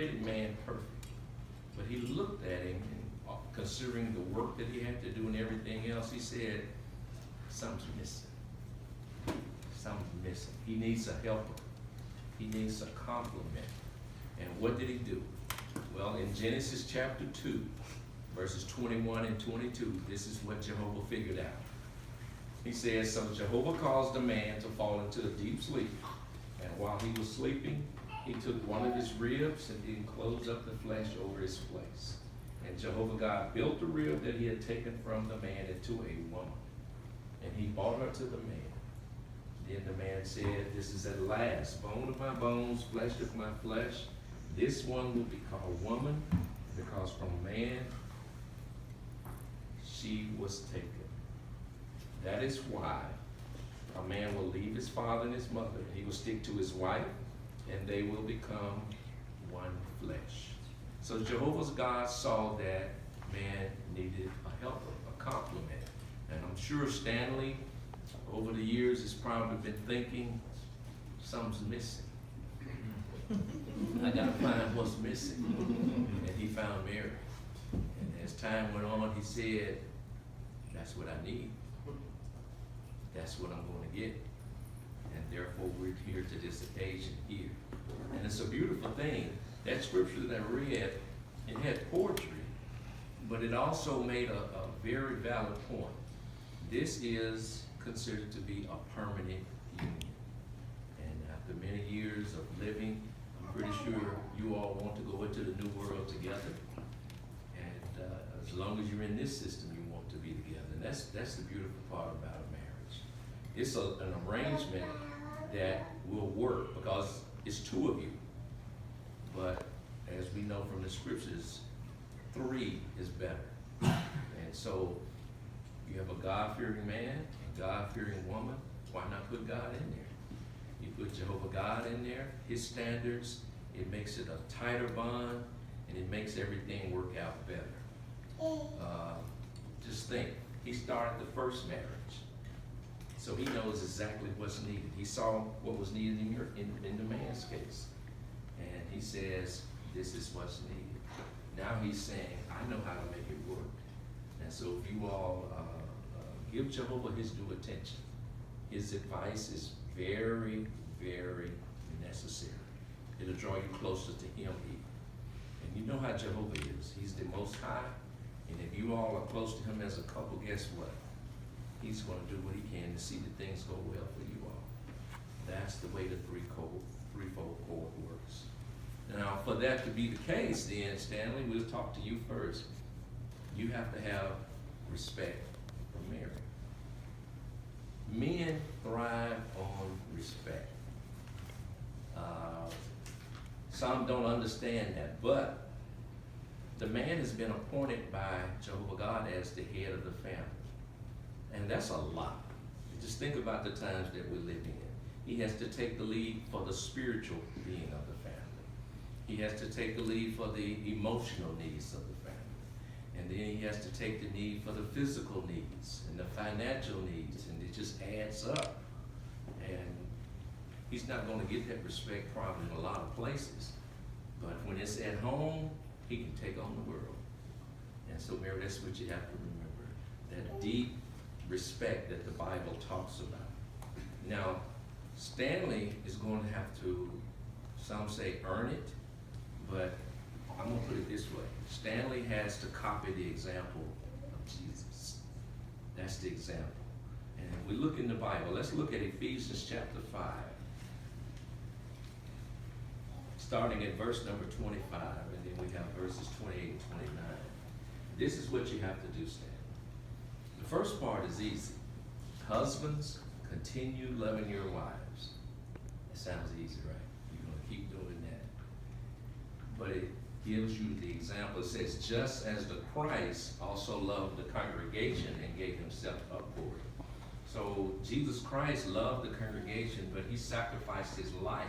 created man perfect. But he looked at him, and considering the work that he had to do and everything else, he said, something's missing. Something's missing. He needs a helper. He needs a complement. And what did he do? Well, in Genesis chapter 2, verses 21 and 22, this is what Jehovah figured out. He says, so Jehovah caused the man to fall into a deep sleep. And while he was sleeping, he took one of his ribs and then closed up the flesh over his place. And Jehovah God built the rib that he had taken from the man into a woman. And he brought her to the man. Then the man said, this is at last bone of my bones, flesh of my flesh. This one will be called woman, because from man she was taken. That is why a man will leave his father and his mother, and he will stick to his wife, and they will become one flesh. So Jehovah's God saw that man needed a helper, a complement. And I'm sure Stanley, over the years, has probably been thinking, something's missing. I gotta find what's missing. And he found Mary. And as time went on, he said, that's what I need. That's what I'm going to get. And therefore, we're here to this occasion here. And it's a beautiful thing. That scripture that I read, it had poetry, but it also made a very valid point. This is considered to be a permanent union. And after many years of living, I'm pretty sure you all want to go into the new world together. And as long as you're in this system, you want to be together. And that's the beautiful part about a marriage. It's an arrangement that will work because it's two of you. But as we know from the scriptures, 3 is better. And so you have a God-fearing man, a God-fearing woman. Why not put God in there? You put Jehovah God in there, his standards, it makes it a tighter bond, and it makes everything work out better. Just think, he started the first marriage. So he knows exactly what's needed. He saw what was needed in the man's case. And he says, this is what's needed. Now he's saying, I know how to make it work. And so if you all give Jehovah his due attention, his advice is very, very necessary. It'll draw you closer to him even. And you know how Jehovah is. He's the Most High. And if you all are close to him as a couple, guess what? He's going to do what he can to see that things go well for you all. That's the way the threefold cord works. Now, for that to be the case, then, Stanley, we'll talk to you first. You have to have respect for Mary. Men thrive on respect. Some don't understand that, but the man has been appointed by Jehovah God as the head of the family. And that's a lot. Just think about the times that we're living in. He has to take the lead for the spiritual being of the family. He has to take the lead for the emotional needs of the family. And then he has to take the need for the physical needs and the financial needs, and it just adds up. And he's not going to get that respect probably in a lot of places. But when it's at home, he can take on the world. And so, Mary, that's what you have to remember. That deep respect that the Bible talks about. Now, Stanley is going to have to, some say earn it, but I'm going to put it this way. Stanley has to copy the example of Jesus. That's the example. And if we look in the Bible, let's look at Ephesians chapter 5. Starting at verse number 25, and then we have verses 28 and 29. This is what you have to do, Stanley. The first part is easy. Husbands, continue loving your wives. It sounds easy, right? You're going to keep doing that. But it gives you the example. It says, just as the Christ also loved the congregation and gave himself up for it. So Jesus Christ loved the congregation, but he sacrificed his life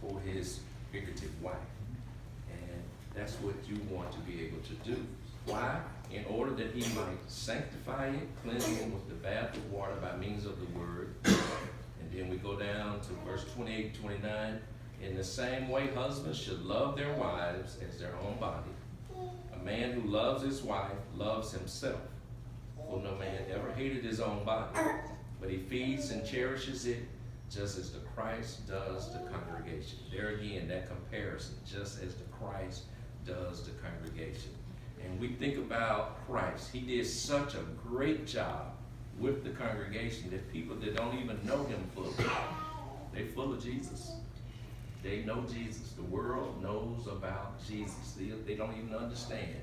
for his figurative wife. And that's what you want to be able to do. Why? In order that he might sanctify it, cleansing it with the bath of water by means of the word. And then we go down to verse 28, 29. In the same way, husbands should love their wives as their own body. A man who loves his wife loves himself. For no man ever hated his own body, but he feeds and cherishes it just as the Christ does the congregation. There again, that comparison, just as the Christ does the congregation. And we think about Christ. He did such a great job with the congregation that people that don't even know him fully, they're full of Jesus. They know Jesus. The world knows about Jesus. They don't even understand.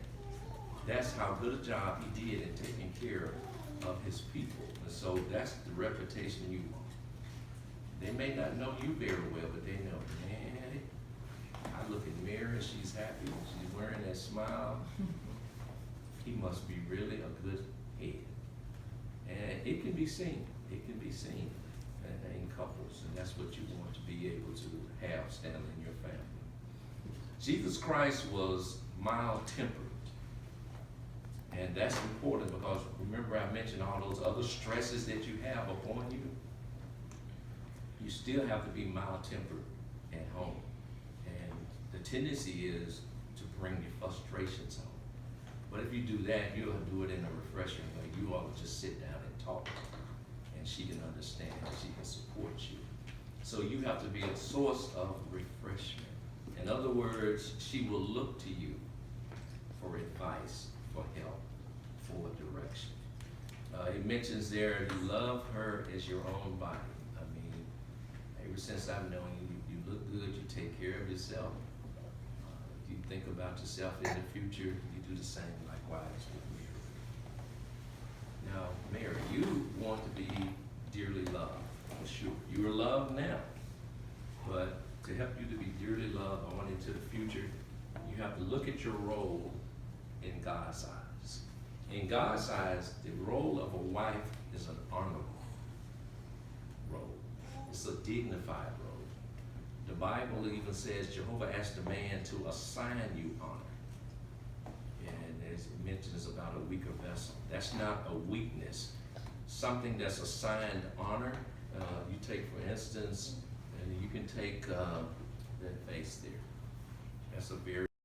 That's how good a job he did in taking care of his people. And so that's the reputation you want. They may not know you very well, but they know, man, I look in the mirror and she's happy. She's wearing that smile. He must be really a good head. And it can be seen. It can be seen in couples. And that's what you want to be able to have standing in your family. Jesus Christ was mild-tempered. And that's important because remember I mentioned all those other stresses that you have upon you. You still have to be mild-tempered at home. And the tendency is to bring your frustrations home. But if you do that, you'll do it in a refreshing way. You ought to just sit down and talk. And she can understand, she can support you. So you have to be a source of refreshment. In other words, she will look to you for advice, for help, for direction. It mentions there, you love her as your own body. I mean, ever since I've known you, you look good, you take care of yourself. If you think about yourself in the future, you do the same likewise with Mary. Now, Mary, you want to be dearly loved, for sure. You are loved now, but to help you to be dearly loved on into the future, you have to look at your role in God's eyes. In God's eyes, the role of a wife is an honorable role. It's a dignified role. The Bible even says Jehovah asked a man to assign you honor. And as it mentions about a weaker vessel, that's not a weakness. Something that's assigned honor, you take for instance, and you can take that face there. That's a very